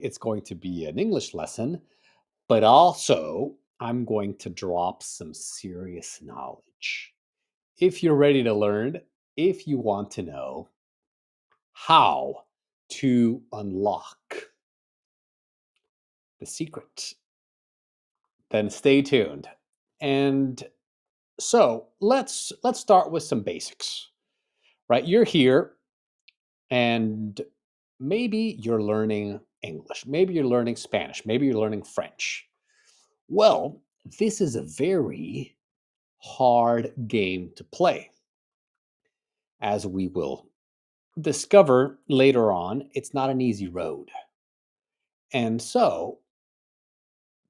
It's going to be an English lesson, but also I'm going to drop some serious knowledge. If you're ready to learn, if you want to know how to unlock the secret, then stay tuned. And so let's start with some basics. Right? You're here and maybe you're learning English, maybe you're learning Spanish, maybe you're learning French. Well, this is a very hard game to play. As we will discover later on, it's not an easy road. And so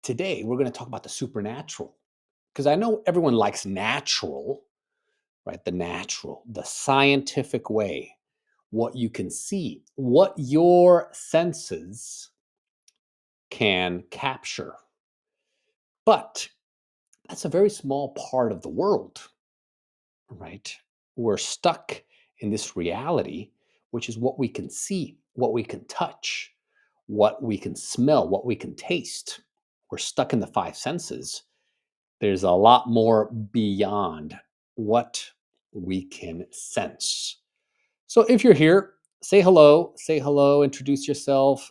today we're going to talk about the supernatural because I know everyone likes natural, right? The natural, the scientific way, what you can see, what your senses can capture. But that's a very small part of the world, right? We're stuck in this reality, which is what we can see, what we can touch, what we can smell, what we can taste. We're stuck in the five senses. There's a lot more beyond what we can sense. So if you're here, say hello, introduce yourself.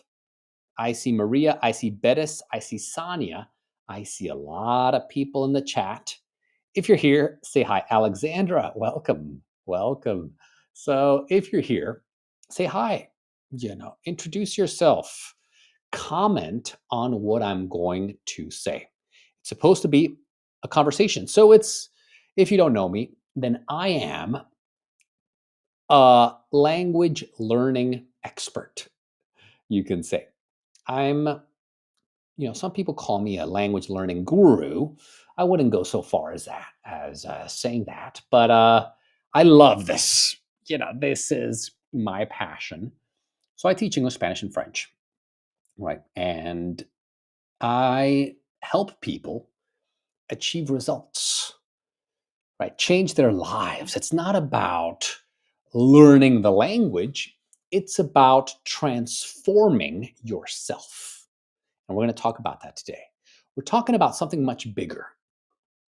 I see Maria, I see Bettis, I see Sonia, I see a lot of people in the chat. If you're here, say hi. Alexandra, welcome, welcome. So if you're here, say hi, introduce yourself, comment on what I'm going to say. It's supposed to be a conversation. So if you don't know me, then I am a language learning expert, you can say. Some people call me a language learning guru. I wouldn't go so far as that, as saying that, but I love this. This is my passion. So I teach English, Spanish, and French, right? And I help people achieve results, right? Change their lives. It's not about learning the language, it's about transforming yourself. And we're going to talk about that today. We're talking about something much bigger.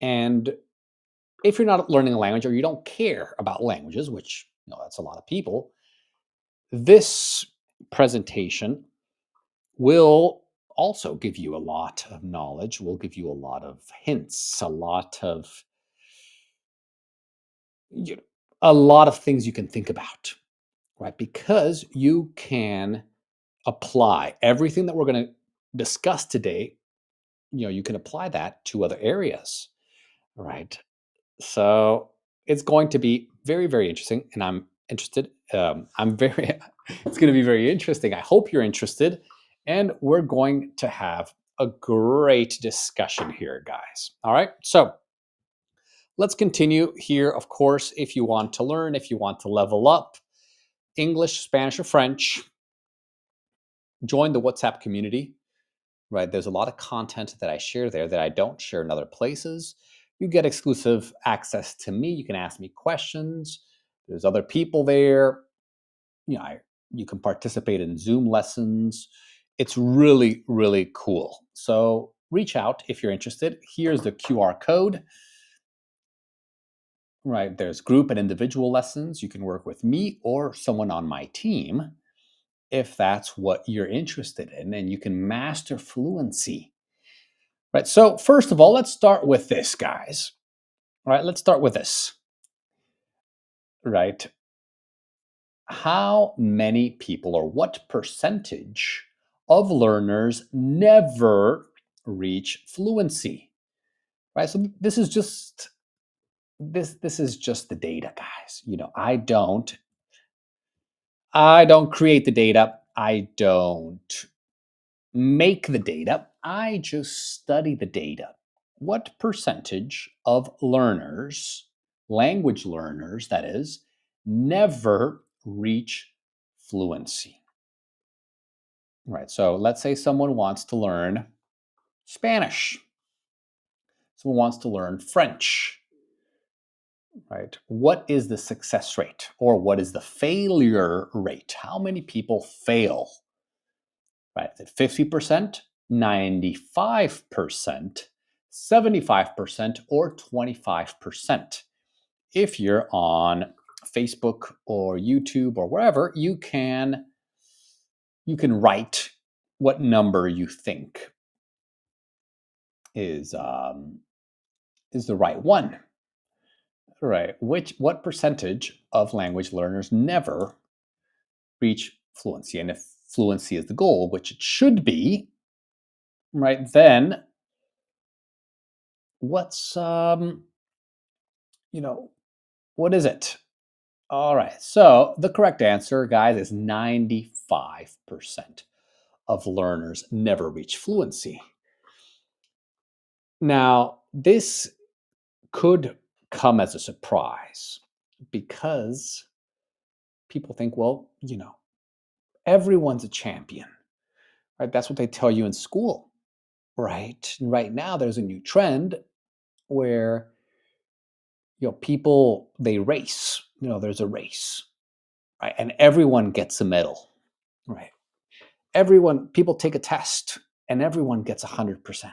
And if you're not learning a language or you don't care about languages, which that's a lot of people, this presentation will also give you a lot of knowledge, will give you a lot of hints, you know, a lot of things you can think about, right? Because you can apply everything that we're going to discuss today. You can apply that to other areas, right? So it's going to be very, very interesting, and I'm interested. It's going to be very interesting. I hope you're interested, and we're going to have a great discussion here, guys. All right, so let's continue here. Of course, if you want to learn, if you want to level up English, Spanish, or French, join the WhatsApp community. Right, there's a lot of content that I share there that I don't share in other places. You get exclusive access to me. You can ask me questions. There's other people there. You can participate in Zoom lessons. It's really, really cool. So reach out if you're interested. Here's the QR code. Right, there's group and individual lessons. You can work with me or someone on my team if that's what you're interested in, and you can master fluency. Right. So first of all, let's start with this, guys. All right. Let's start with this. Right. How many people or what percentage of learners never reach fluency? Right. So this is just the data, guys. I don't create the data. I don't make the data. I just study the data. What percentage of learners, language learners, that is, never reach fluency? Right. So let's say someone wants to learn Spanish, someone wants to learn French. Right. What is the success rate or what is the failure rate? How many people fail? right? Is it 50%, 95%, 75%, or 25%? If you're on Facebook or YouTube or wherever, you can write what number you think is the right one. Right. What percentage of language learners never reach fluency? And if fluency is the goal, which it should be, right, then what's you know, what is it? All right. So the correct answer, guys, is 95% of learners never reach fluency. Now, this could come as a surprise because people think, well, everyone's a champion, right? That's what they tell you in school, right? And right now, there's a new trend where people they race. There's a race, right? And everyone gets a medal, right? People take a test, and everyone gets 100%.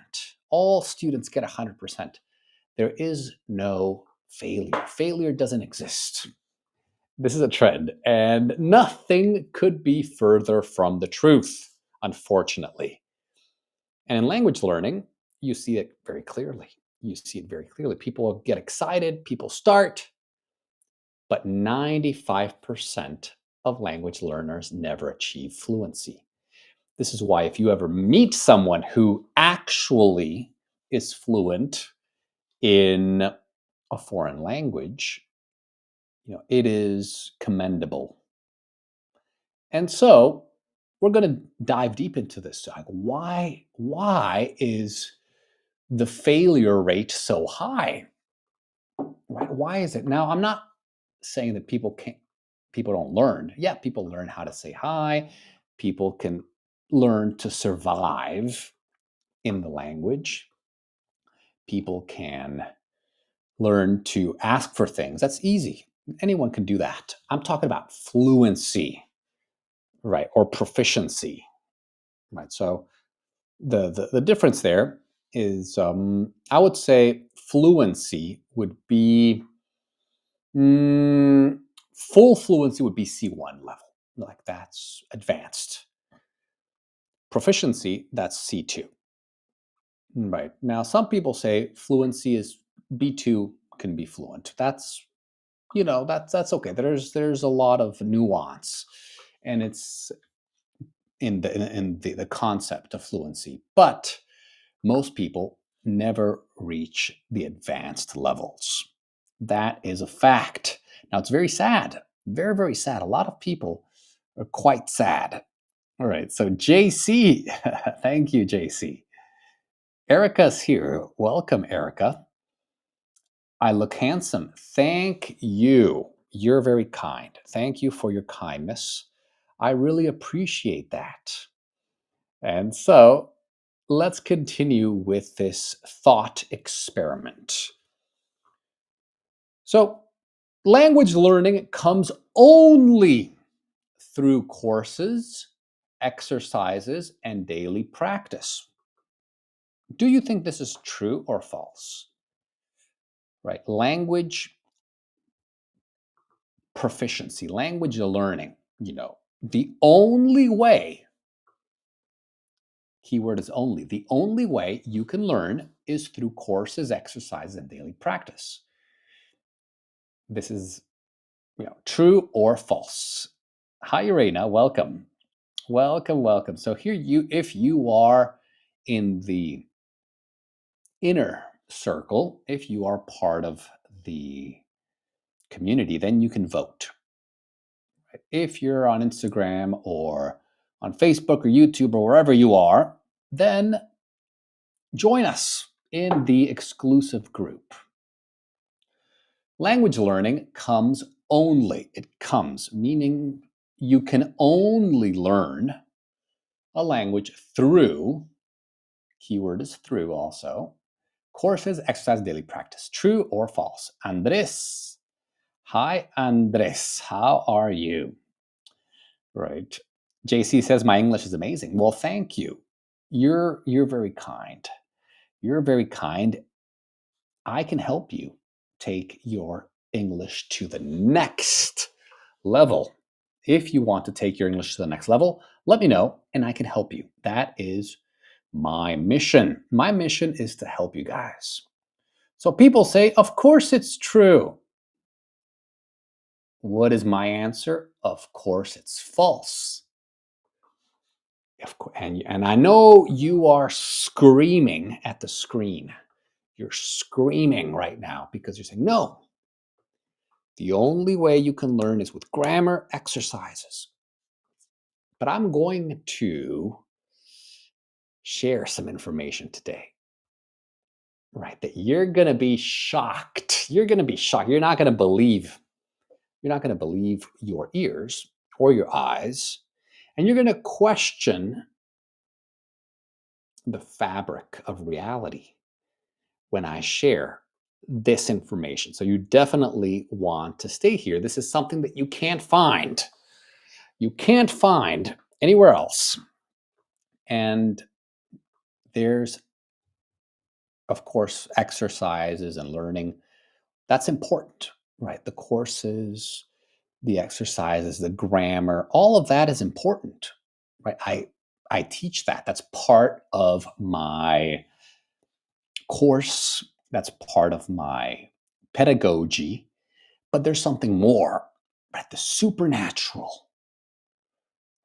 All students get 100%. There is no failure. Failure doesn't exist. This is a trend, and nothing could be further from the truth, unfortunately. And in language learning, you see it very clearly. People get excited, people start, but 95% of language learners never achieve fluency. This is why if you ever meet someone who actually is fluent in a foreign language, it is commendable. And so we're going to dive deep into this. Like, why is the failure rate so high? Right? Why is it? Now, I'm not saying that people don't learn. Yeah, people learn how to say hi. People can learn to survive in the language. People can learn to ask for things. That's easy. Anyone can do that. I'm talking about fluency, right? Or proficiency, right? So the difference there is, I would say fluency would be full fluency would be C1 level, like that's advanced. Proficiency, that's C2. Right. Now, some people say fluency is B2 can be fluent. That's okay. There's a lot of nuance, and it's in the concept of fluency. But most people never reach the advanced levels. That is a fact. Now, it's very sad, very, very sad. A lot of people are quite sad. All right. So, JC, thank you, JC. Erica's here. Welcome, Erica. I look handsome. Thank you. You're very kind. Thank you for your kindness. I really appreciate that. And so let's continue with this thought experiment. So, language learning comes only through courses, exercises, and daily practice. Do you think this is true or false? Right? Language proficiency, language learning, the only way, keyword is only, the only way you can learn is through courses, exercises, and daily practice. This is, true or false. Hi, Irena. Welcome. Welcome, welcome. So here if you are in the inner circle, if you are part of the community, then you can vote. If you're on Instagram or on Facebook or YouTube or wherever you are, then join us in the exclusive group. Language learning comes only. It comes, meaning you can only learn a language through, keyword is through also, courses, exercise, daily practice. True or false? Andres. Hi, Andres. How are you? Right. JC says my English is amazing. Well, thank you. You're very kind. You're very kind. I can help you take your English to the next level. If you want to take your English to the next level, let me know and I can help you. That is my mission. My mission is to help you guys. So people say, of course it's true. What is my answer? Of course it's false. And I know you are screaming at the screen. You're screaming right now because you're saying, no, the only way you can learn is with grammar exercises. But I'm going to share some information today, right? That you're going to be shocked. You're going to be shocked. You're not going to believe. You're not going to believe your ears or your eyes. And you're going to question the fabric of reality when I share this information. So you definitely want to stay here. This is something that you can't find. You can't find anywhere else. And there's, of course, exercises and learning. That's important, right? The courses, the exercises, the grammar, all of that is important, right? I teach that. That's part of my course. That's part of my pedagogy. But there's something more, right? The supernatural,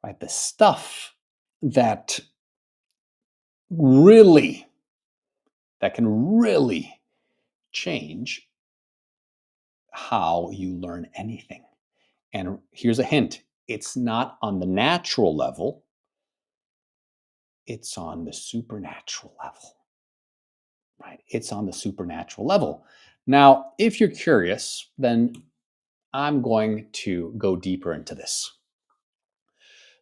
right? The stuff that really, that can really change how you learn anything. And here's a hint. It's not on the natural level. It's on the supernatural level, right? It's on the supernatural level. Now, if you're curious, then I'm going to go deeper into this.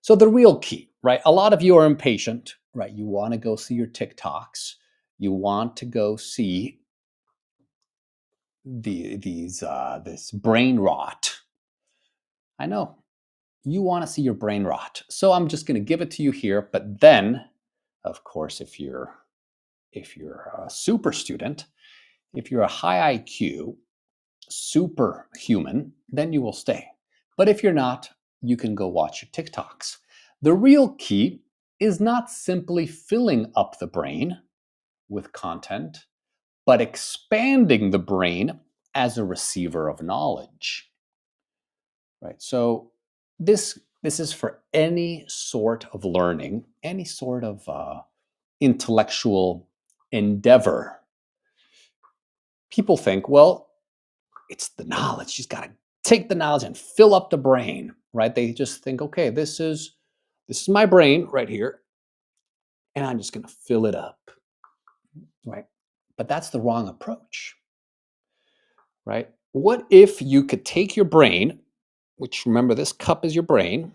So the real key, right? A lot of you are impatient, right? You want to go see your TikToks. You want to go see this brain rot. I know you want to see your brain rot. So I'm just going to give it to you here. But then, of course, if you're a super student, if you're a high IQ, superhuman, then you will stay. But if you're not, you can go watch your TikToks. The real key is not simply filling up the brain with content, but expanding the brain as a receiver of knowledge. Right? So this is for any sort of learning, any sort of intellectual endeavor. People think, well, it's the knowledge. You've got to take the knowledge and fill up the brain, right? They just think, okay, this is my brain right here, and I'm just going to fill it up, right? But that's the wrong approach, right? What if you could take your brain, which remember this cup is your brain,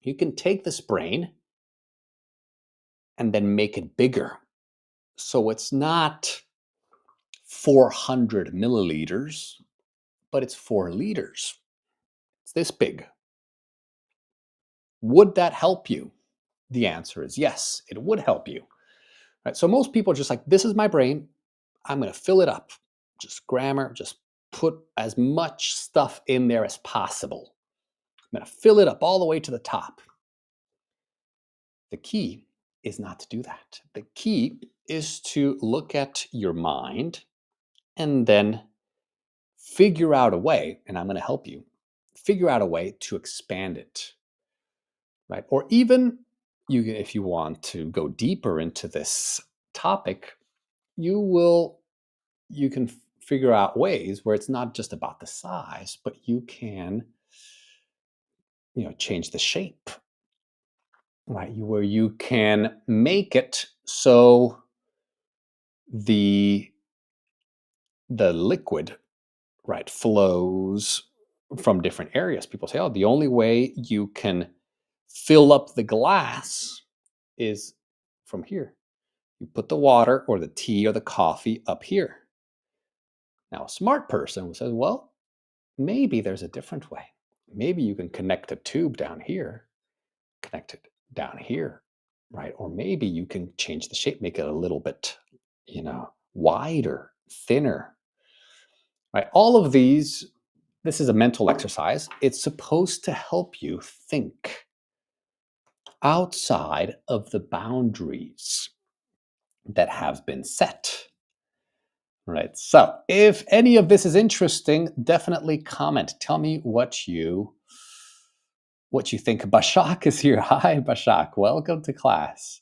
you can take this brain and then make it bigger. So it's not 400 milliliters, but it's 4 liters. It's this big. Would that help you? The answer is yes, it would help you. Right? So most people are just like, this is my brain. I'm going to fill it up. Just grammar, just put as much stuff in there as possible. I'm going to fill it up all the way to the top. The key is not to do that. The key is to look at your mind and then figure out a way, and I'm going to help you, figure out a way to expand it, right? Or even if you want to go deeper into this topic, you can figure out ways where it's not just about the size, but you can, change the shape, right? Where you can make it so the liquid, right, flows from different areas. People say, oh, the only way you can fill up the glass is from here. You put the water or the tea or the coffee up here. Now, a smart person says, well, maybe there's a different way. Maybe you can connect a tube down here connect it down here, right? Or maybe you can change the shape, make it a little bit, wider, thinner, right? All of these, this is a mental exercise. It's supposed to help you think outside of the boundaries that have been set. Right. So, if any of this is interesting, definitely comment. Tell me what you think. Bashak is here. Hi, Bashak. Welcome to class.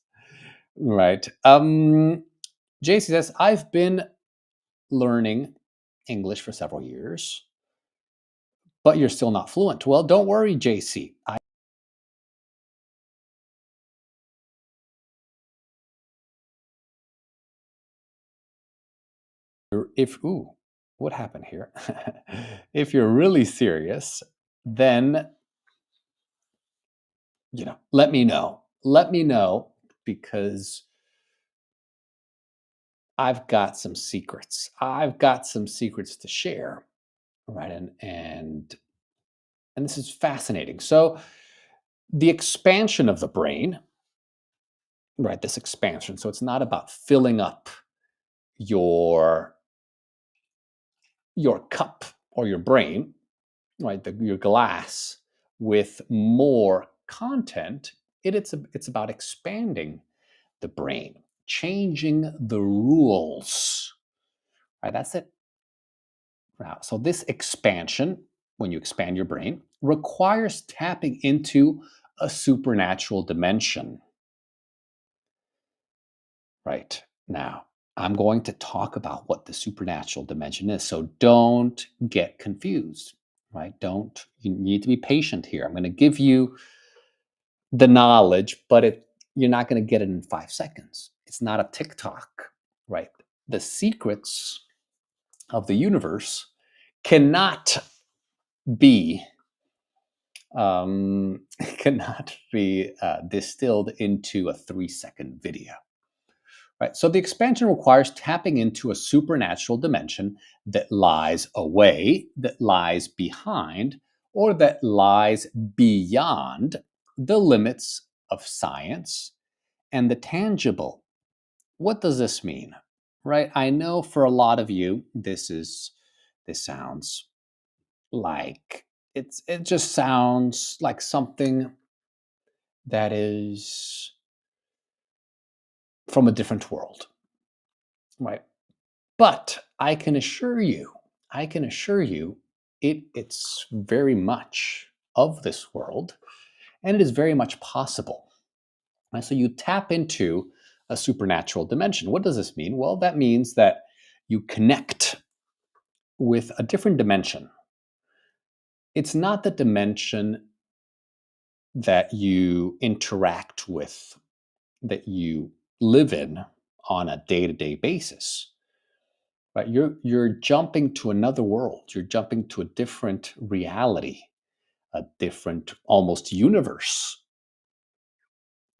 Right. JC says, I've been learning English for several years, but you're still not fluent. Well, don't worry, JC. If ooh, what happened here? If you're really serious, then let me know. Let me know because I've got some secrets. I've got some secrets to share, right? And this is fascinating. So the expansion of the brain, right? This expansion. So it's not about filling up your your cup or your brain, right? Your glass with more content. It's about expanding the brain, changing the rules. Right? That's it. Wow. So this expansion, when you expand your brain, requires tapping into a supernatural dimension. Right. Now, I'm going to talk about what the supernatural dimension is. So don't get confused. Right? You need to be patient here. I'm going to give you the knowledge, but you're not going to get it in 5 seconds. It's not a TikTok, right? The secrets of the universe cannot be cannot be distilled into a 3-second video. Right. So the expansion requires tapping into a supernatural dimension that lies away, that lies behind, or that lies beyond the limits of science and the tangible. What does this mean? Right? I know for a lot of you, this sounds like it just sounds like something that is from a different world, right? But I can assure you, it's very much of this world, and it is very much possible. Right? So you tap into a supernatural dimension. What does this mean? Well, that means that you connect with a different dimension. It's not the dimension that you interact with, that you live in on a day-to-day basis. Right? You're jumping to another world. You're jumping to a different reality, a different almost universe.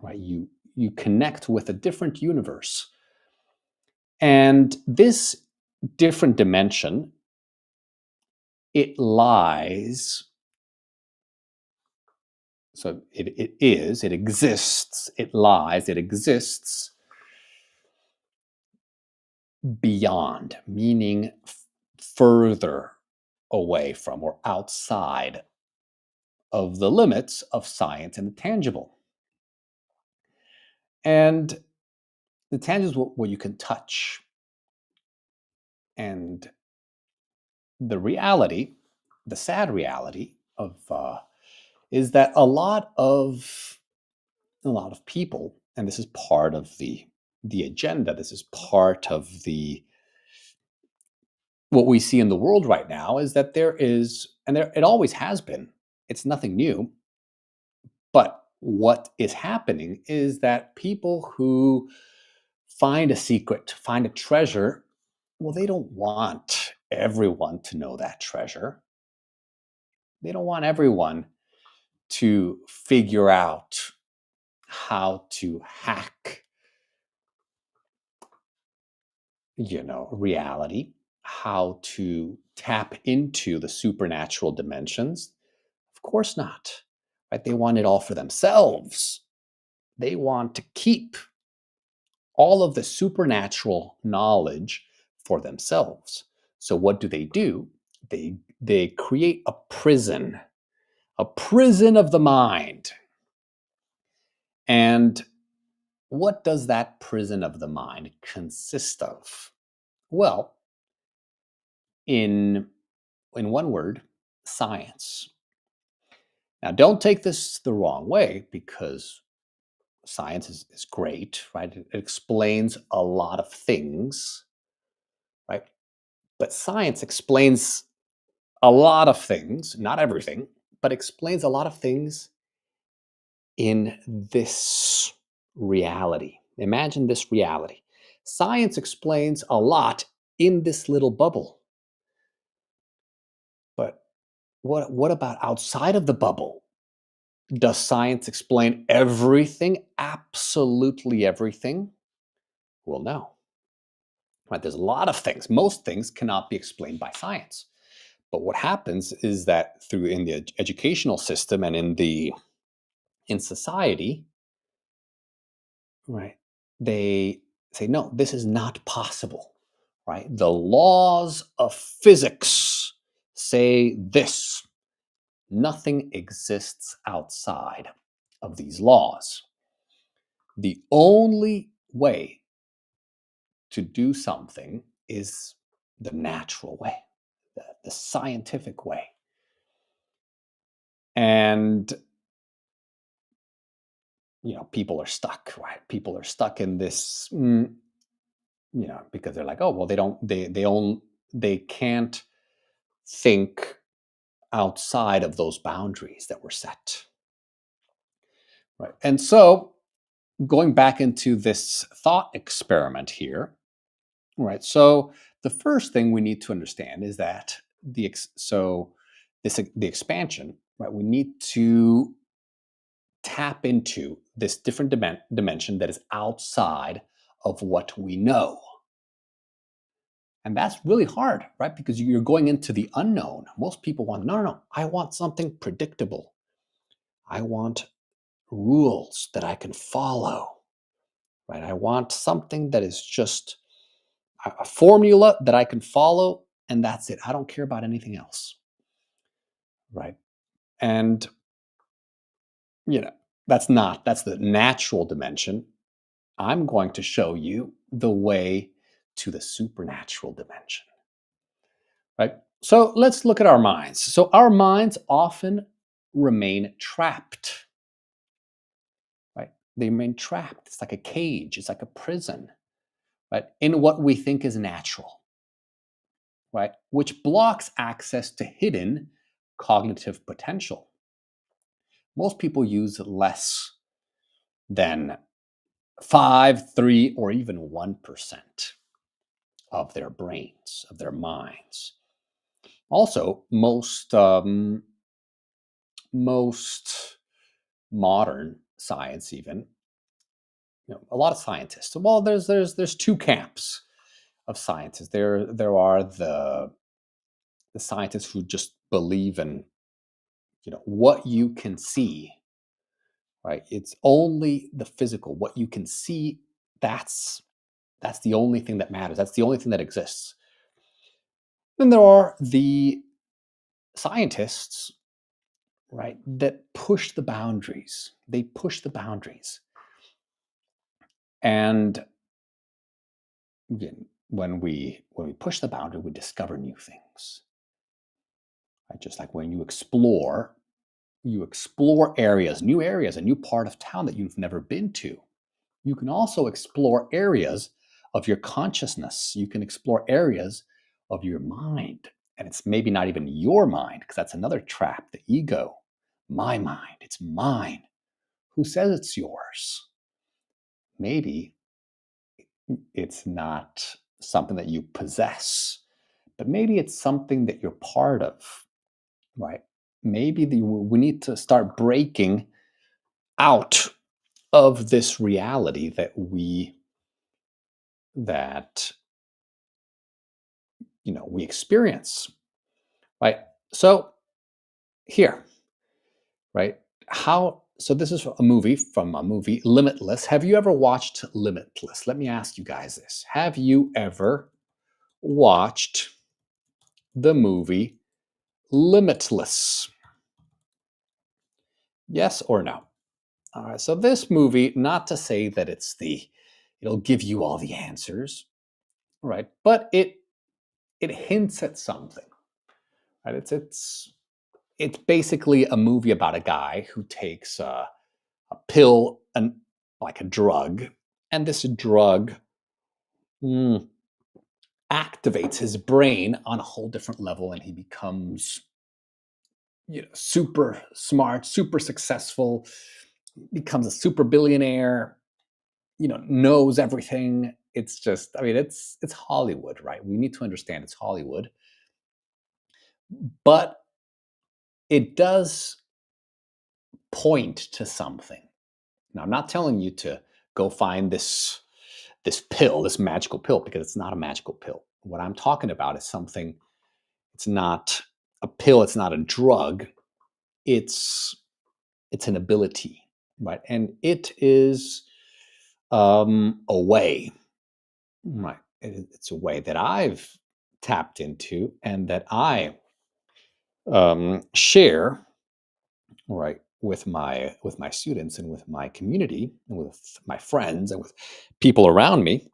Right? You connect with a different universe. And this different dimension, it exists, it exists beyond, meaning further away from or outside of the limits of science and the tangible. And the tangible is what you can touch. And the reality, the sad reality of is that a lot of people, and this is part of the agenda. This is part of the what we see in the world right now is that there is, and there it always has been. It's nothing new. But what is happening is that people who find a secret, find a treasure, well, they don't want everyone to know that treasure. They don't want everyone to figure out how to hack, reality, how to tap into the supernatural dimensions. Of course not. right? They want it all for themselves. They want to keep all of the supernatural knowledge for themselves. So what do? They create a prison of the mind. And what does that prison of the mind consist of? Well, in one word, science. Now, don't take this the wrong way because science is great, right? It explains a lot of things, right? But science explains a lot of things, not everything, but explains a lot of things in this reality. Imagine this reality. Science explains a lot in this little bubble. But what about outside of the bubble? Does science explain everything? Absolutely everything? Well, no. Right? There's a lot of things. Most things cannot be explained by science. But what happens is that through in the educational system and in society, right? They say, no, this is not possible, right? The laws of physics say this. Nothing exists outside of these laws. The only way to do something is the natural way, the scientific way. And people are stuck, right? People are stuck in this, because they're like, oh, well, they can't think outside of those boundaries that were set, right? And so, going back into this thought experiment here, right? So, the first thing we need to understand is that the expansion, right? We need to tap into this different dimension that is outside of what we know. And that's really hard, right? Because you're going into the unknown. Most people want, no, no, no, I want something predictable. I want rules that I can follow, right? I want something that is just a formula that I can follow, and that's it. I don't care about anything else, right? And, you know, that's the natural dimension. I'm going to show you the way to the supernatural dimension, right? So let's look at our minds. So our minds often remain trapped, right? They remain trapped. It's like a cage, it's like a prison, right? In what we think is natural, right? Which blocks access to hidden cognitive potential. Most people use less than 5, 3, or even 1% of their brains, of their minds. Also, most modern science, even a lot of scientists. Well, there's two camps of scientists. There are the scientists who just believe in what you can see, right? It's only the physical, what you can see. That's the only thing that matters. That's the only thing that exists. Then there are the scientists, right, that push the boundaries. They push the boundaries. And again, when we push the boundary, we discover new things. Right? Just like when you explore areas, new areas, a new part of town that you've never been to. You can also explore areas of your consciousness. You can explore areas of your mind. And it's maybe not even your mind, because that's another trap, the ego. My mind, it's mine. Who says it's yours? Maybe it's not something that you possess, but maybe it's something that you're part of, right? Maybe we need to start breaking out of this reality that we experience, right? So here, right? So this is a movie from a movie Limitless. Have you ever watched Limitless? Let me ask you guys this. Have you ever watched the movie Limitless? Yes or no? All right. So this movie, not to say that it'll give you all the answers, right? But it hints at something, right? It's basically a movie about a guy who takes a pill and like a drug, and this drug mm, activates his brain on a whole different level, and he becomes super smart, super successful, becomes a super billionaire, knows everything. It's just, I mean, it's Hollywood, right? We need to understand it's Hollywood, but it does point to something. Now, I'm not telling you to go find this pill, this magical pill, because it's not a magical pill. What I'm talking about is something. It's not a pill. It's not a drug. It's it's an ability, right? And it is a way, right? It's a way that I've tapped into and that I share, right, with my students and with my community and with my friends and with people around me.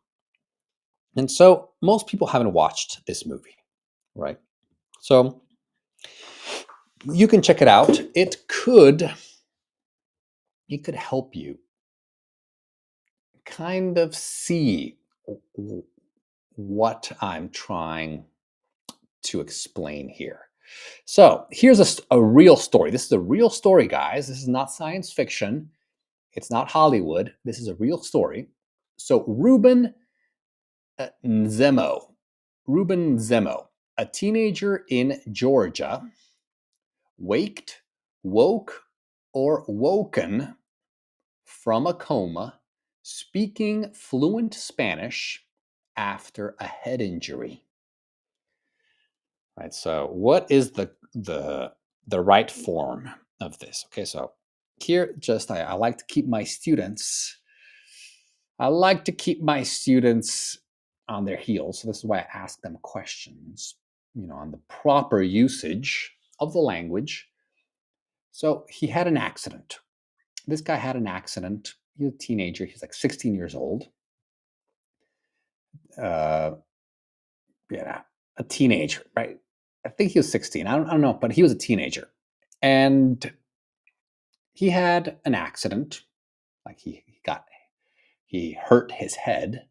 And so most people haven't watched this movie, right? So you can check it out. It could help you kind of see what I'm trying to explain here. So here's a real story. This is a real story, guys. This is not science fiction. It's not Hollywood. This is a real story. So Nzemo, Ruben Zemo, a teenager in Georgia, waked, woke, or woken from a coma, speaking fluent Spanish after a head injury. Right. So, what is the right form of this? Okay. So here, just I like to keep my students. I like to keep my students on their heels. So this is why I ask them questions, on the proper usage of the language. So he had an accident. This guy had an accident. He was a teenager. He's like 16 years old. Uh, yeah, a teenager, right? I think he was 16. I don't know, but he was a teenager. And he had an accident. Like he hurt his head.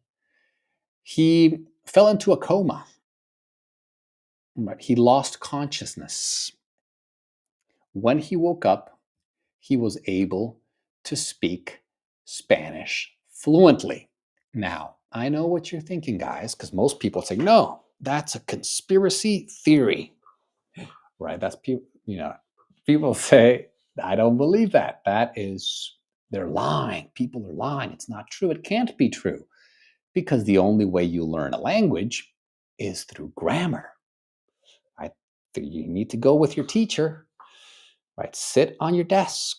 He fell into a coma, but he lost consciousness. When he woke up, he was able to speak Spanish fluently. Now, I know what you're thinking, guys, because most people say, no, that's a conspiracy theory, right? That's people, people say, I don't believe that. They're lying. People are lying. It's not true. It can't be true because the only way you learn a language is through grammar, right? You need to go with your teacher, right? Sit on your desk,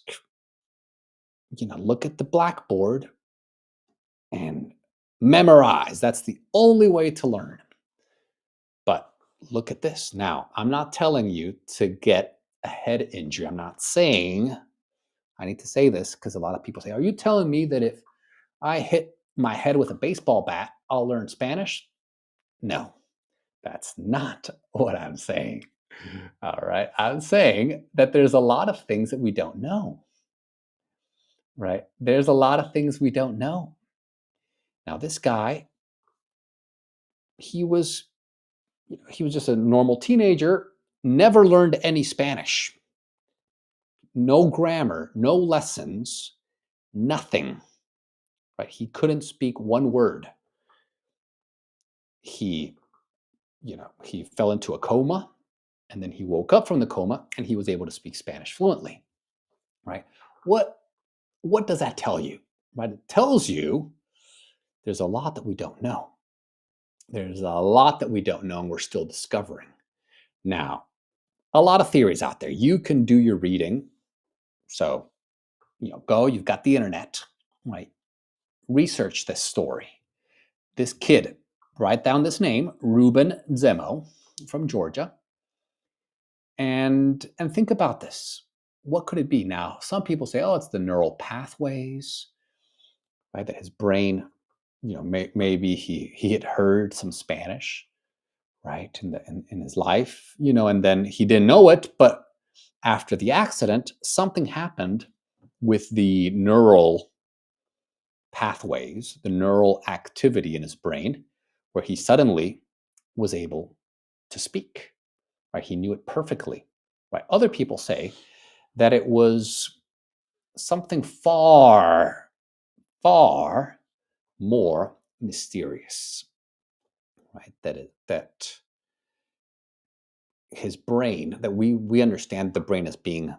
look at the blackboard and memorize. That's the only way to learn. But look at this. Now, I'm not telling you to get a head injury. I'm not saying, I need to say this because a lot of people say, are you telling me that if I hit my head with a baseball bat, I'll learn Spanish? No, that's not what I'm saying. All right. I'm saying that there's a lot of things that we don't know, right? There's a lot of things we don't know. Now, this guy, he was he was just a normal teenager, never learned any Spanish, no grammar, no lessons, nothing. Right? He couldn't speak one word. He, he fell into a coma, and then he woke up from the coma, and he was able to speak Spanish fluently. Right? What what does that tell you? Right? It tells you there's a lot that we don't know. There's a lot that we don't know, and we're still discovering. Now, a lot of theories out there. You can do your reading. So go, you've got the internet, right? Research this story. This kid, write down this name, Ruben Zemo from Georgia, and think about this. What could it be? Now, some people say, oh, it's the neural pathways, right? That his brain, maybe he had heard some Spanish, right, in his life, and then he didn't know it, but after the accident, something happened with the neural pathways, the neural activity in his brain, where he suddenly was able to speak, right? He knew it perfectly, right? Other people say that it was something far, far more mysterious, right? That his brain, that we understand the brain as being,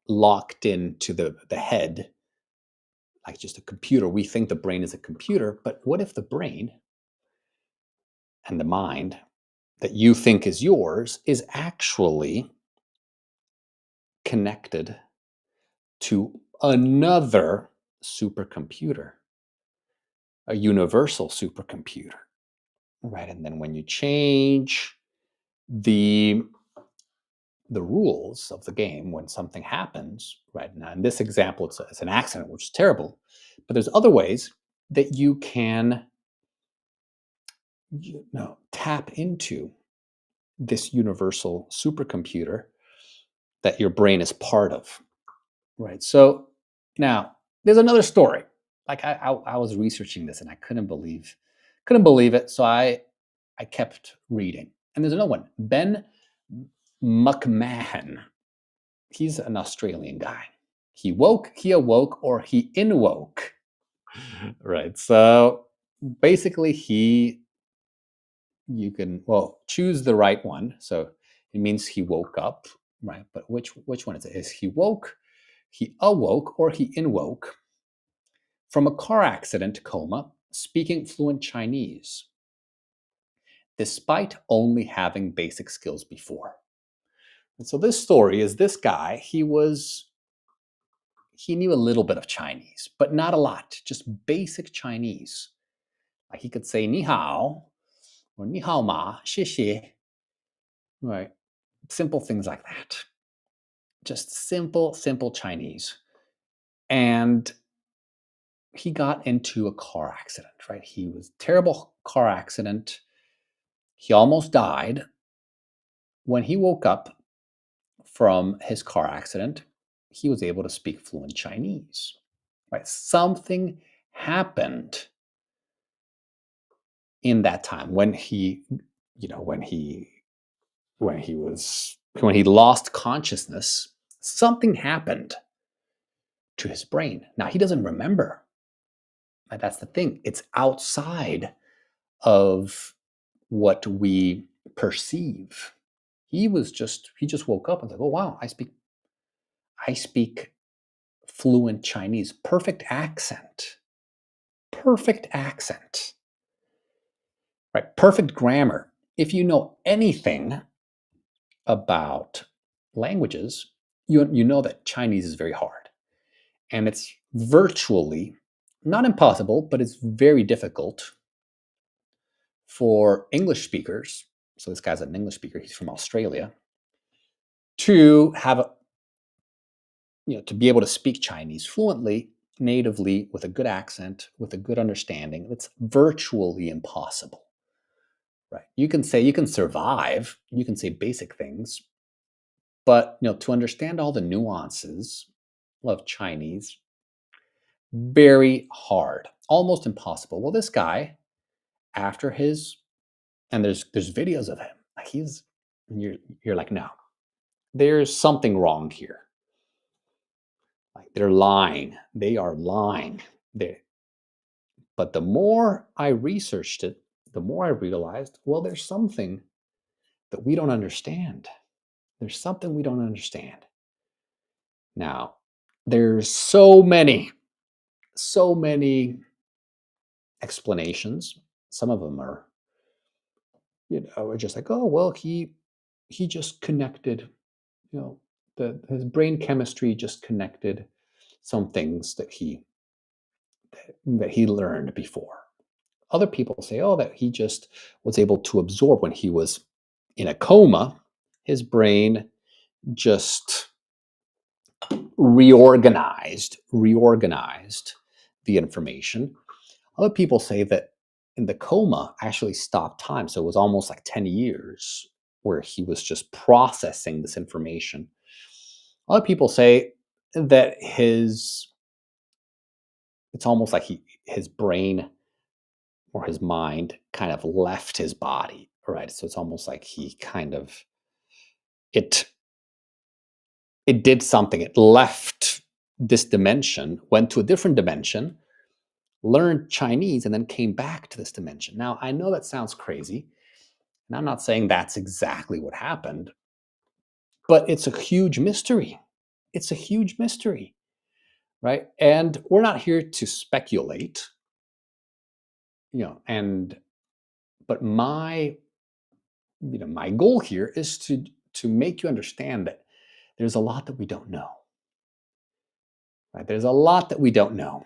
locked into the head, like just a computer. We think the brain is a computer, but what if the brain and the mind that you think is yours is actually connected to another supercomputer, a universal supercomputer, right? And then when you change the the rules of the game, when something happens, right? Now, in this example, it's an accident, which is terrible, but there's other ways that you can, tap into this universal supercomputer that your brain is part of, right? So now there's another story. Like I was researching this and I couldn't believe it. So I kept reading. And there's another one, Ben McMahon. He's an Australian guy. He woke, he awoke, or he inwoke. Right. So basically you can, well, choose the right one. So it means he woke up, right? But which one is it? Is he woke, he awoke, or he inwoke from a car accident coma, speaking fluent Chinese, despite only having basic skills before. And so this story is this guy, he knew a little bit of Chinese, but not a lot, just basic Chinese. Like he could say ni hao or ni hao ma, xie xie, right? Simple things like that. Just simple Chinese. And he got into a car accident, right? He was terrible car accident. He almost died. When he woke up from his car accident, he was able to speak fluent Chinese, right? Something happened in that time when he, when he lost consciousness, something happened to his brain. Now he doesn't remember. Right? That's the thing. It's outside of what we perceive. He just woke up and said, "Oh wow, I speak fluent Chinese, perfect accent, right? Perfect grammar." If you know anything about languages, you know that Chinese is very hard, and it's virtually not impossible, but it's very difficult for English speakers. So this guy's an English speaker. He's from Australia. To have to be able to speak Chinese fluently, natively, with a good accent, with a good understanding, it's virtually impossible. Right? You can survive, you can say basic things, but to understand all the nuances of Chinese, very hard, almost impossible. Well, this guy, after his, and there's videos of him, like you're like, no, there's something wrong here. Like they're lying. They are lying. They, but the more I researched it, the more I realized, well, there's something that we don't understand. There's something we don't understand. Now, there's so many explanations. Some of them are, are just like, oh, well, he just connected, his brain chemistry just connected some things that he learned before. Other people say, oh, that he just was able to absorb when he was in a coma. His brain just reorganized the information. Other people say that in the coma actually stopped time. So it was almost like 10 years where he was just processing this information. Other people say that it's almost like his brain or his mind kind of left his body, right? So it's almost like he kind of it it did something. It left this dimension, went to a different dimension, learned Chinese, and then came back to this dimension. Now, I know that sounds crazy, and I'm not saying that's exactly what happened, but it's a huge mystery. It's a huge mystery, right? And we're not here to speculate, and but my goal here is to make you understand that there's a lot that we don't know, right? There's a lot that we don't know.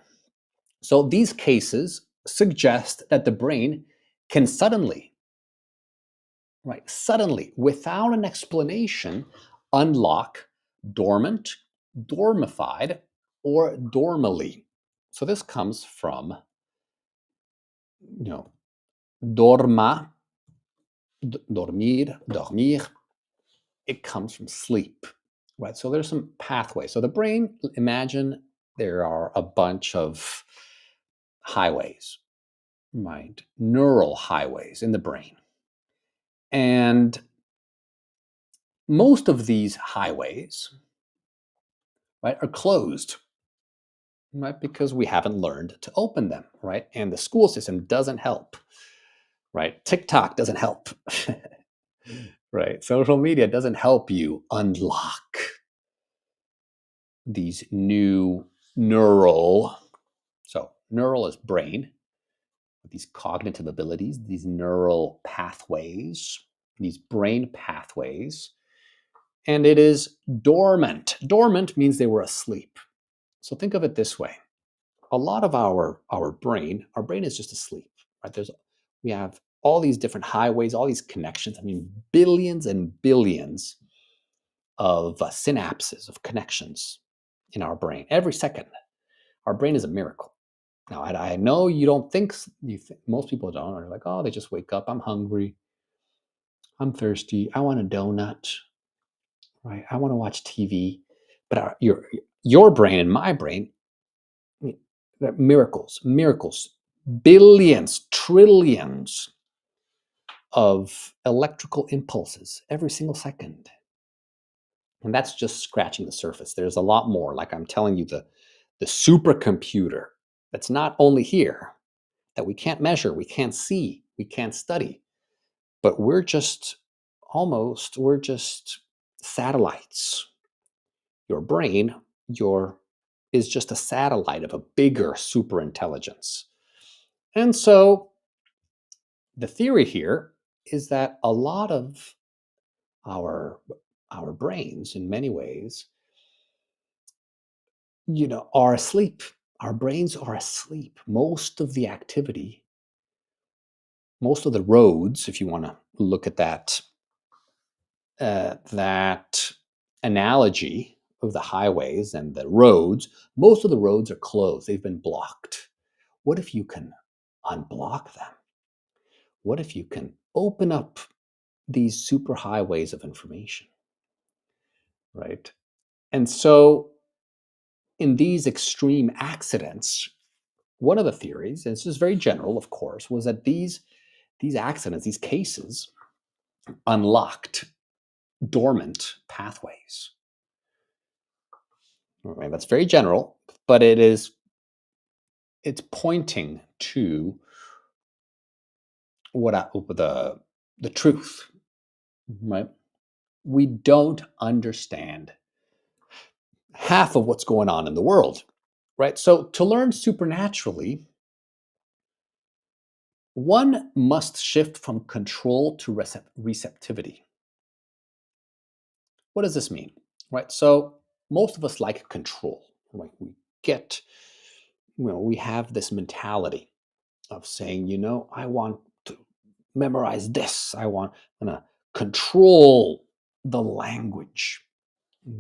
So these cases suggest that the brain can suddenly, right, suddenly, without an explanation, unlock dormant, dormified, or dormily. So this comes from, dorma, dormir. It comes from sleep, right? So there's some pathways. So the brain, imagine there are a bunch of highways, right? Neural highways in the brain. And most of these highways, right, are closed, right, because we haven't learned to open them, right? And the school system doesn't help, right? TikTok doesn't help, right? Social media doesn't help you unlock these new neural. So neural is brain, these cognitive abilities, these neural pathways, these brain pathways, and it is dormant. Dormant means they were asleep. So think of it this way. A lot of our brain is just asleep, right? We have all these different highways, all these connections. I mean, billions and billions of synapses, of connections in our brain every second. Our brain is a miracle. Now, I know you don't think, most people don't. They're like, oh, they just wake up. I'm hungry. I'm thirsty. I want a donut, right? I want to watch TV. But your brain and my brain, miracles, billions, trillions of electrical impulses every single second. And that's just scratching the surface. There's a lot more. Like I'm telling you, the supercomputer that's not only here, that we can't measure, we can't see, we can't study, but we're just satellites. Your brain, is just a satellite of a bigger super intelligence. And so the theory here is that a lot of our our brains in many ways are asleep. Our brains are asleep. Most of the activity, most of the roads, if you want to look at that analogy of the highways and the roads, most of the roads are closed. They've been blocked. What if you can unblock them? What if you can open up these super highways of information, right? And so in these extreme accidents, one of the theories, and this is very general, of course, was that these accidents, these cases, unlocked dormant pathways. Right? That's very general, but it's pointing to the truth, right? We don't understand half of what's going on in the world, right? So to learn supernaturally, one must shift from control to receptivity. What does this mean? Right? So most of us like control, right? get, we have this mentality of saying, I want to memorize this. I'm going to control the language,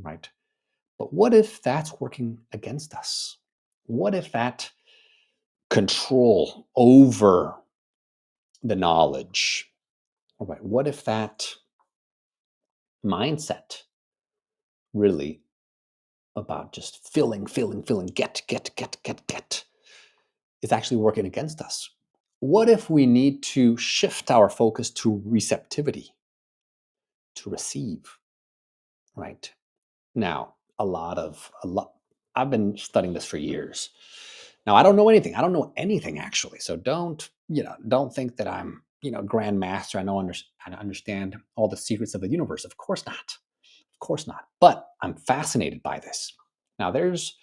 right? But what if that's working against us? What if that control over the knowledge, right? What if that mindset really about just filling, get is actually working against us? What if we need to shift our focus to receptivity, to receive, right? Now, a lot, I've been studying this for years. Now, I don't know anything. I don't know anything actually. So don't think that I'm, grandmaster. I understand all the secrets of the universe. Of course not. Of course not. But I'm fascinated by this. Now, there's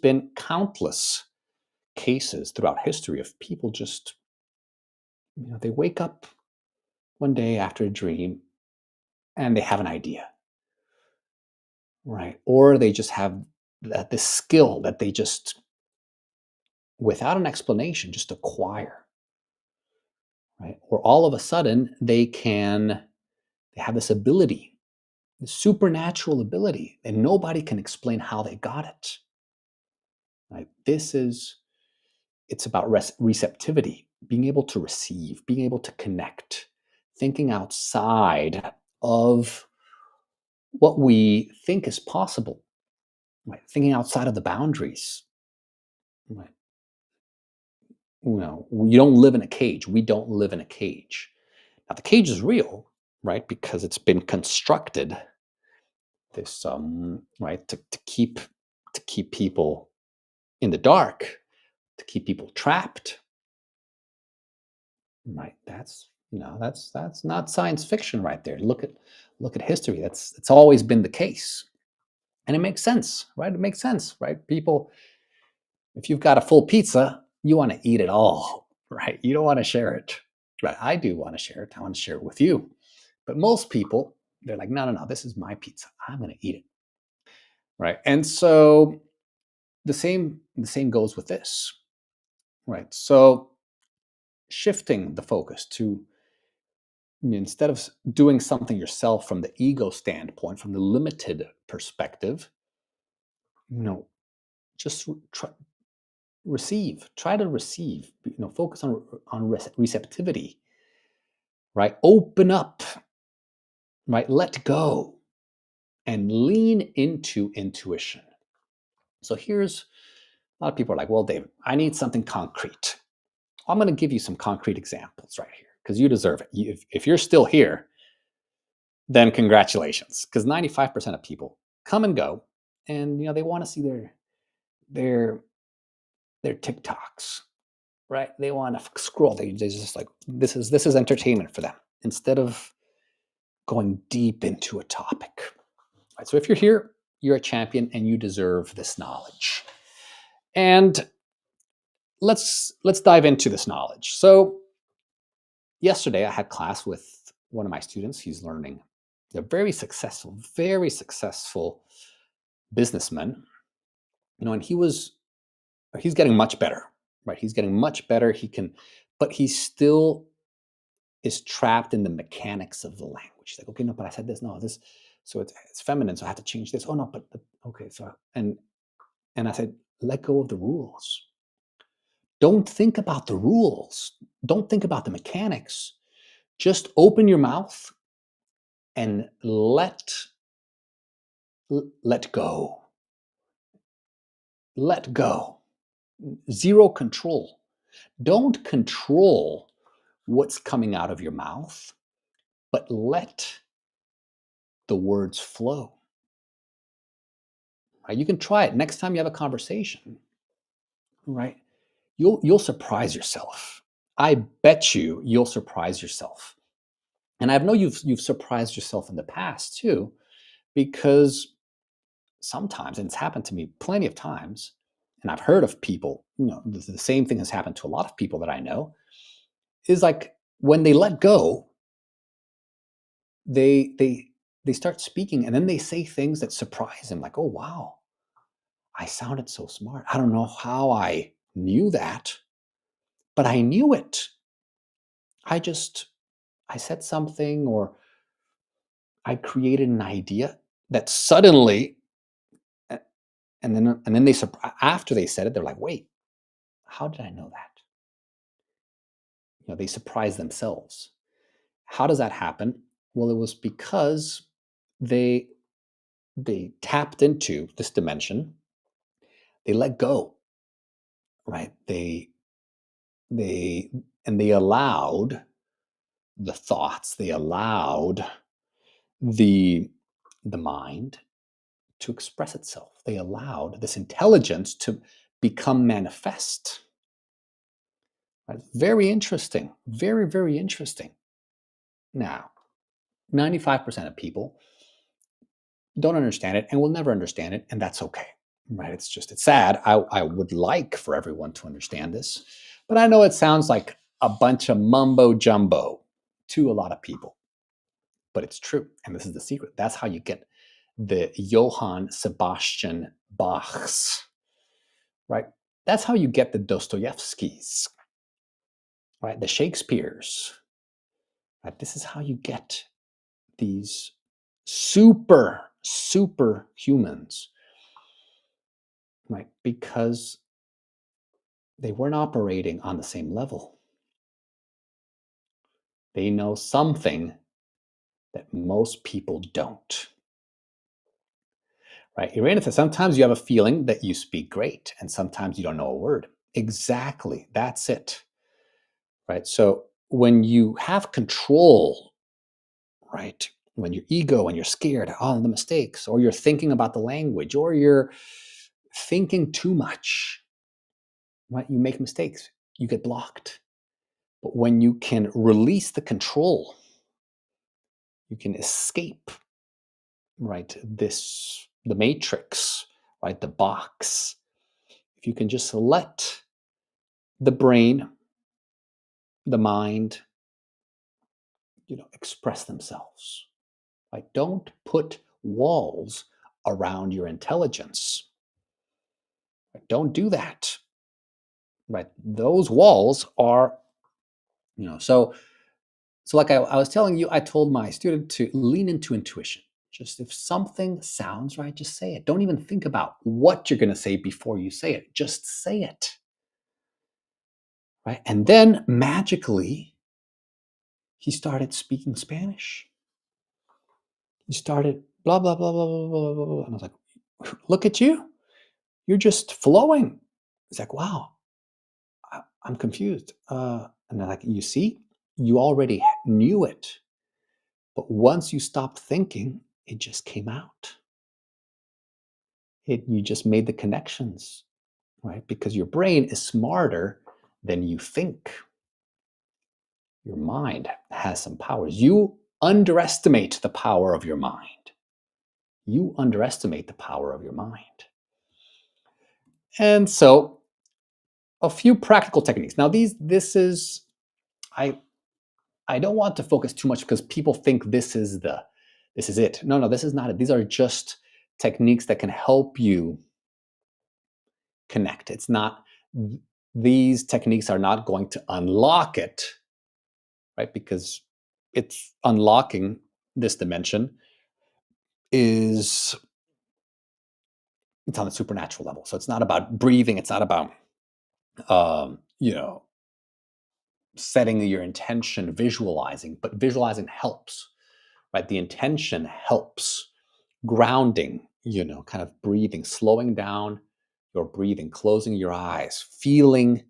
been countless cases throughout history of people just, they wake up one day after a dream and they have an idea, right? Or they just have this skill that they just, without an explanation, just acquire, right? Or all of a sudden they have this ability, this supernatural ability, and nobody can explain how they got it. Right? It's about receptivity, being able to receive, being able to connect, thinking outside of what we think is possible, right? Thinking outside of the boundaries, right? You don't live in a cage. We don't live in a cage. Now, the cage is real, right? Because it's been constructed this right to keep people in the dark, to keep people trapped, right? That's not science fiction right there. Look at history. That's it's always been the case. And it makes sense, right? It makes sense, right? People, if you've got a full pizza, you want to eat it all, right? You don't want to share it. Right? I do want to share it. I want to share it with you. But most people, they're like, no, no, no, this is my pizza. I'm going to eat it. Right? And so the same goes with this, right? So shifting the focus to, instead of doing something yourself from the ego standpoint, from the limited perspective, you know, just try to receive, focus on receptivity, right? Open up, right? Let go and lean into intuition. So here's a lot of people are like, well, David, I need something concrete. I'm going to give you some concrete examples right here because you deserve it. If you're still here, then congratulations, because 95% of people come and go, and they want to see their their TikToks, right? They want to scroll. They just like, this is entertainment for them instead of going deep into a topic. Right? So if you're here, you're a champion and you deserve this knowledge. And let's dive into this knowledge. So yesterday I had class with one of my students. He's learning, a very successful businessman, and he's getting much better, right? He's getting much better. But he still is trapped in the mechanics of the language. He's like, okay, no, but I said this, no, this, so it's feminine, so I have to change this. Oh no, but okay, so and I said, let go of the rules. Don't think about the rules. Don't think about the mechanics. Just open your mouth and let go. Let go. Zero control. Don't control what's coming out of your mouth, but let the words flow. Right? You can try it next time you have a conversation, right? You'll surprise yourself. I bet you'll surprise yourself. And I know you've surprised yourself in the past too, because sometimes, and it's happened to me plenty of times, and I've heard of people, the same thing has happened to a lot of people that I know, is like when they let go, they start speaking and then they say things that surprise them, like, oh wow, I sounded so smart. I don't know how I knew that, but I knew it. I just, I said something or I created an idea that suddenly, and then they, after they said it, they're like, wait, how did I know that? They surprise themselves. How does that happen? Well, it was because they they tapped into this dimension. They let go, right? They and they allowed the thoughts, they allowed the the mind to express itself. They allowed this intelligence to become manifest. Right? Very interesting. Very, very interesting. Now, 95% of people don't understand it and will never understand it, and that's okay. Right? It's sad. I would like for everyone to understand this, but I know it sounds like a bunch of mumbo jumbo to a lot of people, but it's true. And this is the secret. That's how you get the Johann Sebastian Bachs, right? That's how you get the Dostoevskys, right? The Shakespeares, right? This is how you get these super humans, right? Because they weren't operating on the same level. They know something that most people don't, right? Irena says, sometimes you have a feeling that you speak great and sometimes you don't know a word. Exactly. That's it, right? So when you have control, right? When your ego and you're scared of the mistakes, or you're thinking about the language, or you're thinking too much, right? You make mistakes, you get blocked. But when you can release the control, you can escape, right? The matrix, right? The box. If you can just let the brain, the mind, express themselves. Like, don't put walls around your intelligence. Don't do that. Right? Those walls are, so like I was telling you, I told my student to lean into intuition. Just if something sounds right, just say it. Don't even think about what you're going to say before you say it. Just say it. Right? And then magically, he started speaking Spanish. He started blah, blah, blah, blah, blah, blah, blah, blah. And I was like, look at you. You're just flowing. It's like, wow, I'm confused. And they're like, you see, you already knew it. But once you stopped thinking, it just came out. You just made the connections, right? Because your brain is smarter than you think. Your mind has some powers. You underestimate the power of your mind. You underestimate the power of your mind. And so, a few practical techniques. Now, this is, I don't want to focus too much because people think this is it. No, this is not it. These are just techniques that can help you connect. It's not, these techniques are not going to unlock it, right? Because it's unlocking this dimension it's on a supernatural level. So it's not about breathing. It's not about, um, you know, setting your intention, visualizing, but visualizing helps, right? The intention helps. Grounding, kind of breathing, slowing down your breathing, closing your eyes, feeling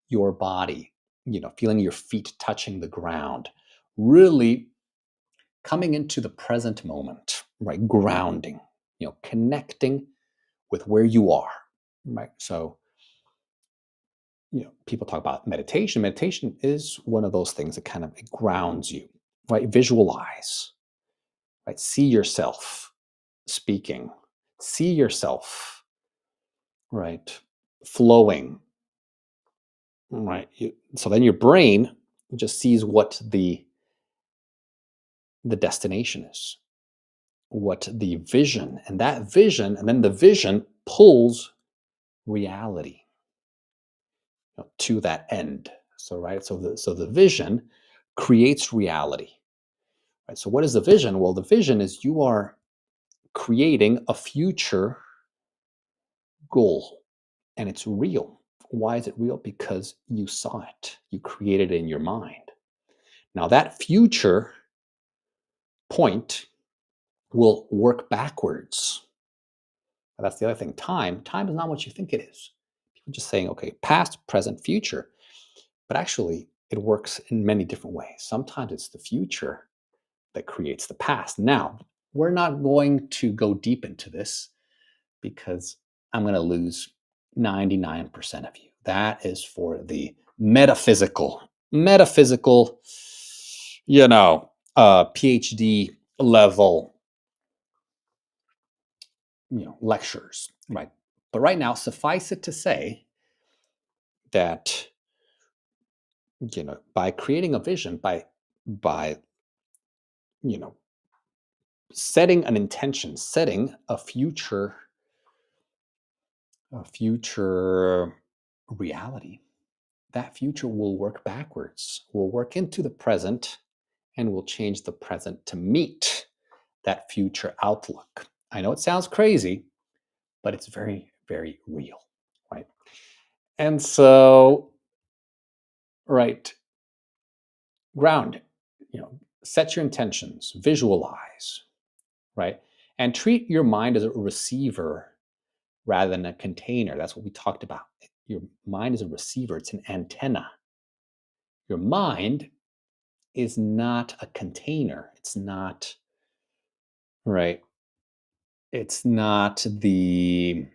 your body, feeling your feet touching the ground, really coming into the present moment, right? Grounding, connecting with where you are, right? So, people talk about meditation. Meditation is one of those things that kind of grounds you, right? Visualize, right? See yourself speaking, see yourself, right? Flowing, right? So then your brain just sees what the destination is, what the vision, and that vision, and then the vision pulls reality, to that end. So, right, so the vision creates reality. Right? So what is the vision? Well, the vision is you are creating a future goal, and it's real. Why is it real? Because you saw it. You created it in your mind. Now that future point will work backwards. That's the other thing. Time is not what you think it is. People just saying, okay, past, present, future. But actually, it works in many different ways. Sometimes it's the future that creates the past. Now, we're not going to go deep into this because I'm going to lose 99% of you. That is for the metaphysical, PhD level, lectures, right? But right now, suffice it to say that, by creating a vision, by, you know, setting an intention, setting a future reality, that future will work backwards, will work into the present, and will change the present to meet that future outlook. I know it sounds crazy, but it's very, very real, right? And so, right, ground, set your intentions, visualize, right? And treat your mind as a receiver rather than a container. That's what we talked about. Your mind is a receiver, it's an antenna. Your mind is not a container. It's not, right? It's not the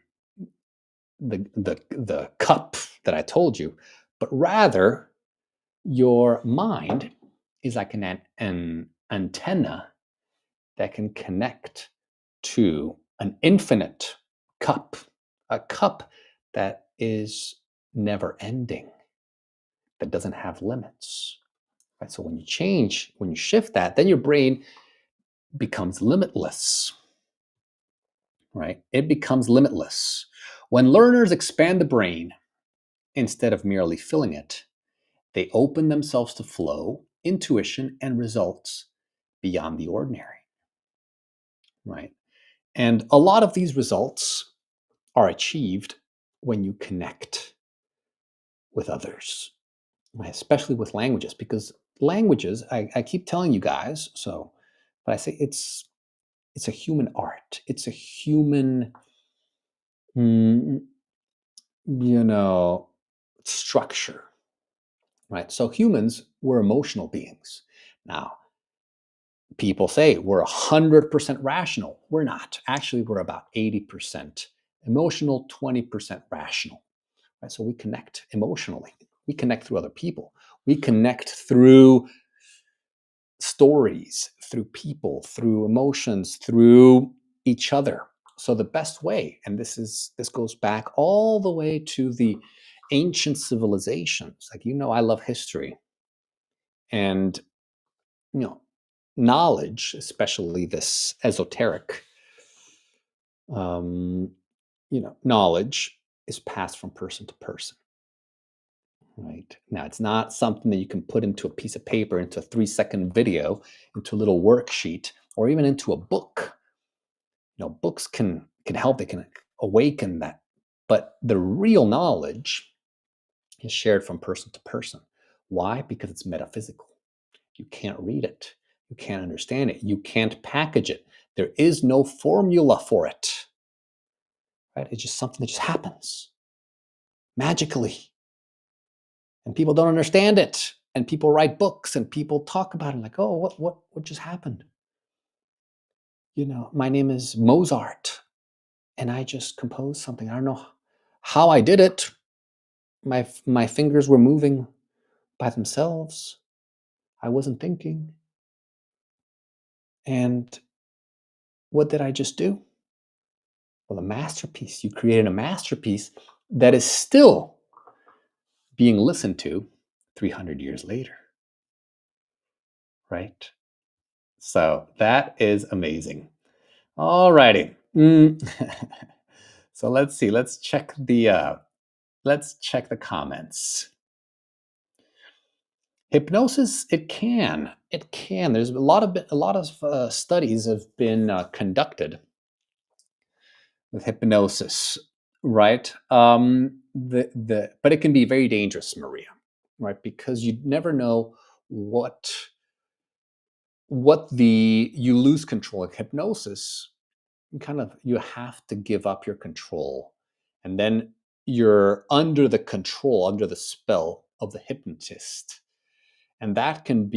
cup that I told you, but rather your mind is like an antenna that can connect to an infinite cup, a cup that is never ending, that doesn't have limits. Right? So when you shift that, then your brain becomes limitless. Right? It becomes limitless. When learners expand the brain instead of merely filling it, they open themselves to flow, intuition, and results beyond the ordinary. Right? And a lot of these results are achieved when you connect with others, right? Especially with languages, because languages, I keep telling you guys, but I say it's a human art. It's a human, mm, you know, structure, right? So humans, we're emotional beings. Now, people say we're 100% rational. We're not. Actually, we're about 80% emotional, 20% rational. Right? So we connect emotionally. We connect through other people. We connect through stories, through people, through emotions, through each other. So the best way, and this goes back all the way to the ancient civilizations. Like, I love history, and you know knowledge, especially this esoteric knowledge, is passed from person to person. Right. Now, it's not something that you can put into a piece of paper, into a 3-second video, into a little worksheet, or even into a book. Books can help, they can awaken that. But the real knowledge is shared from person to person. Why? Because it's metaphysical. You can't read it. You can't understand it. You can't package it. There is no formula for it. Right? It's just something that just happens magically. And people don't understand it. And people write books and people talk about it like, oh, what just happened? My name is Mozart and I just composed something. I don't know how I did it. My fingers were moving by themselves. I wasn't thinking. And what did I just do? Well, a masterpiece. You created a masterpiece that is still being listened to 300 years later. Right? So that is amazing. All righty. So let's see. Let's check the comments. Hypnosis, it can. There's a lot of studies have been conducted with hypnosis, right? But it can be very dangerous, Maria, right? Because you never know what you lose control. Like hypnosis, you have to give up your control, and then you're under the control, under the spell of the hypnotist, and that can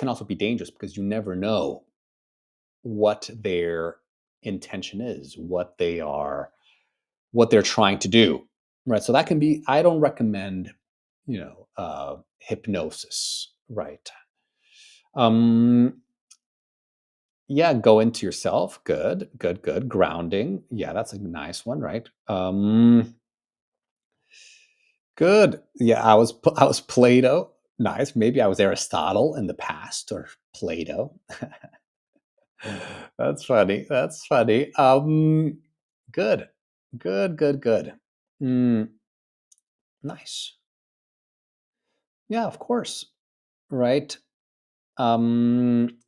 also be dangerous because you never know what their intention is, what they're trying to do, right? So that can be. I don't recommend, hypnosis, right? Um, yeah, go into yourself. Good, good, good. Grounding. Yeah, that's a nice one, right? Good. Yeah, I was Plato. Nice. Maybe I was Aristotle in the past or Plato. That's funny. That's funny. Good. Good, good, good. Mm, nice. Yeah, of course. Right. Um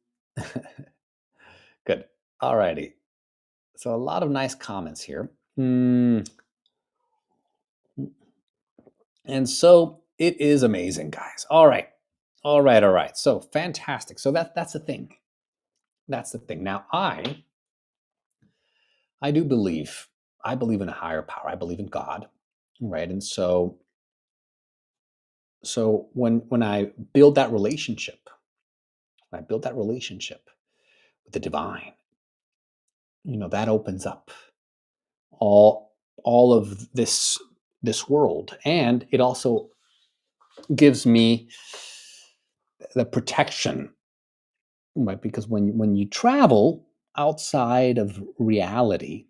good. Alrighty. So a lot of nice comments here. And so it is amazing, guys. All right. All right, all right. So fantastic. So that's the thing. That's the thing. Now I do believe, I believe in a higher power. I believe in God, right? And so when I build that relationship, when I build that relationship with the divine, that opens up all all of this world, and it also gives me the protection, right? Because when you travel outside of reality,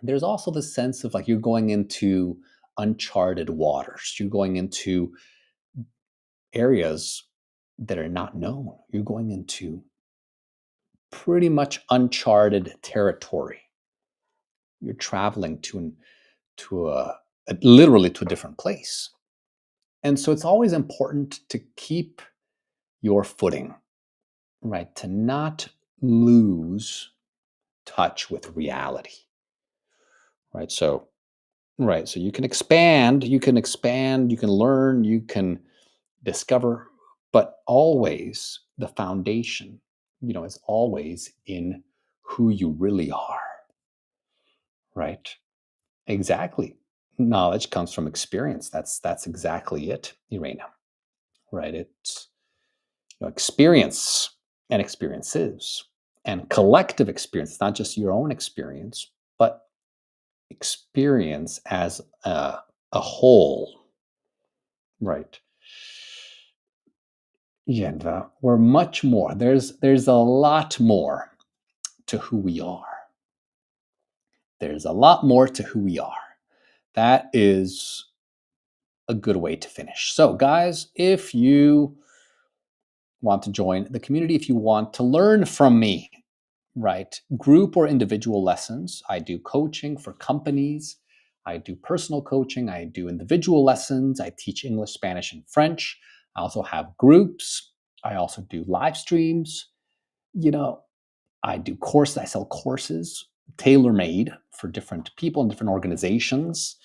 there's also the sense of like you're going into uncharted waters. You're going into areas that are not known. You're going into pretty much uncharted territory. You're traveling to literally to a different place. And so it's always important to keep your footing, right? To not lose touch with reality, right? So you can learn, you can discover, but always the foundation, is always in who you really are, right? Exactly. Knowledge comes from experience. That's exactly it, Irena. Right? It's experience and experiences and collective experience. It's not just your own experience, but experience as a whole, right? Yeah, and we're much more. There's a lot more to who we are. There's a lot more to who we are. That is a good way to finish. So, guys, if you want to join the community, if you want to learn from me, right, group or individual lessons, I do coaching for companies, I do personal coaching, I do individual lessons, I teach English, Spanish, and French. I also have groups, I also do live streams. You know, I do courses, I sell courses tailor made for different people and different organizations.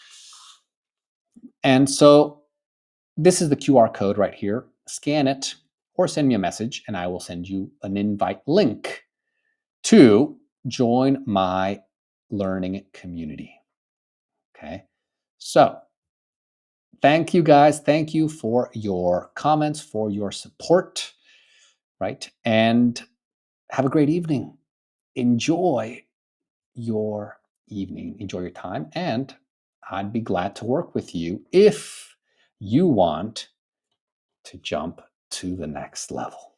And so this is the QR code right here. Scan it or send me a message, and I will send you an invite link to join my learning community. Okay. So thank you guys. Thank you for your comments, for your support, right? And have a great evening. Enjoy your evening, enjoy your time, and I'd be glad to work with you if you want to jump to the next level.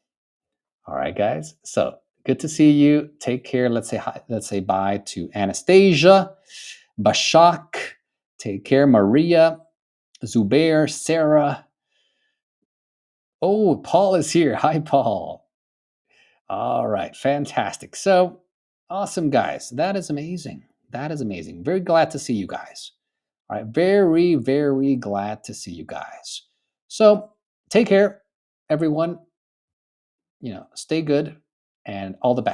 All right, guys. So good to see you. Take care. Let's say hi. Let's say bye to Anastasia, Bashak. Take care, Maria, Zubair, Sarah. Oh, Paul is here. Hi, Paul. All right, fantastic. So awesome, guys. That is amazing. That is amazing. Very glad to see you guys. All right. Very, very glad to see you guys. So take care, everyone. Stay good and all the best.